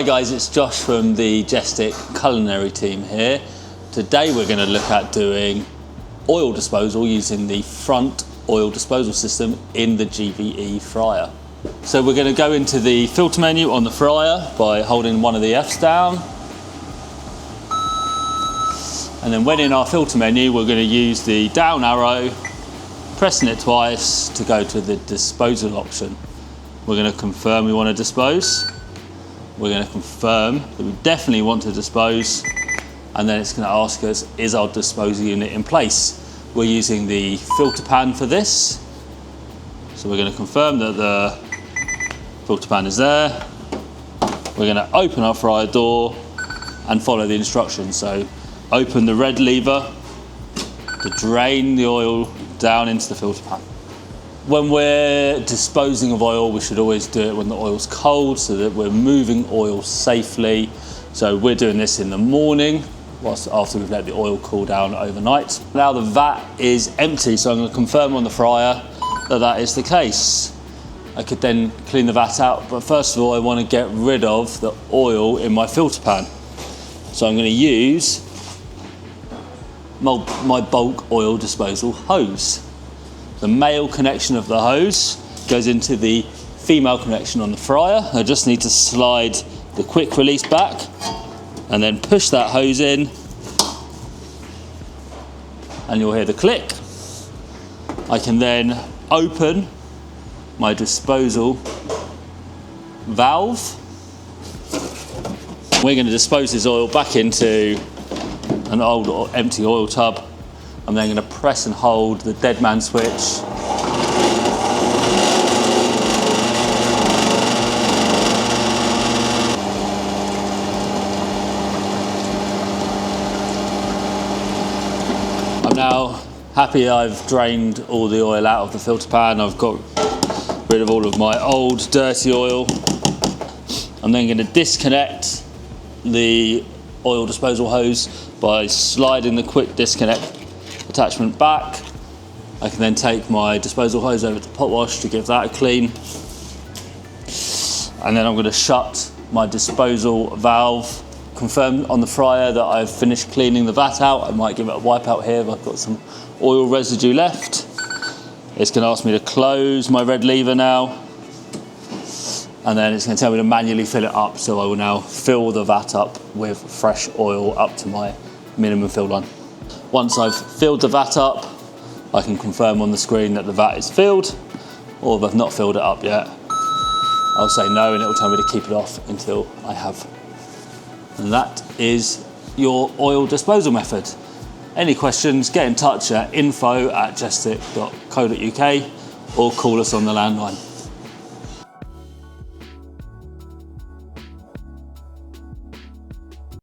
Hey guys, it's Josh from the Jestic Culinary Team here. Today we're going to look at doing oil disposal using the front oil disposal system in the GVE fryer. So we're going to go into the filter menu on the fryer by holding one of the F's down. And then when in our filter menu, we're going to use the down arrow, pressing it twice to go to the disposal option. We're going to confirm we want to dispose. We're going to confirm that we definitely want to dispose, and then it's going to ask us, is our disposal unit in place? We're using the filter pan for this. So we're going to confirm that the filter pan is there. We're going to open our fryer door and follow the instructions. So open the red lever to drain the oil down into the filter pan. When we're disposing of oil, we should always do it when the oil's cold so that we're moving oil safely. So we're doing this in the morning, after we've let the oil cool down overnight. Now the vat is empty, so I'm going to confirm on the fryer that that is the case. I could then clean the vat out, but first of all, I want to get rid of the oil in my filter pan. So I'm going to use my bulk oil disposal hose. The male connection of the hose goes into the female connection on the fryer. I just need to slide the quick release back and then push that hose in, and you'll hear the click. I can then open my disposal valve. We're going to dispose this oil back into an old or empty oil tub. I'm then going to press and hold the dead man switch. I'm now happy I've drained all the oil out of the filter pan. I've got rid of all of my old dirty oil. I'm then going to disconnect the oil disposal hose by sliding the quick disconnect attachment back. I can then take my disposal hose over to pot wash to give that a clean. And then I'm going to shut my disposal valve, confirm on the fryer that I've finished cleaning the vat out. I might give it a wipe out here if I've got some oil residue left. It's going to ask me to close my red lever now. And then it's going to tell me to manually fill it up, so I will now fill the vat up with fresh oil up to my minimum fill line. Once I've filled the vat up, I can confirm on the screen that the vat is filled, or if I've not filled it up yet, I'll say no and it will tell me to keep it off until I have. And that is your oil disposal method. Any questions, get in touch at info@jestic.co.uk or call us on the landline.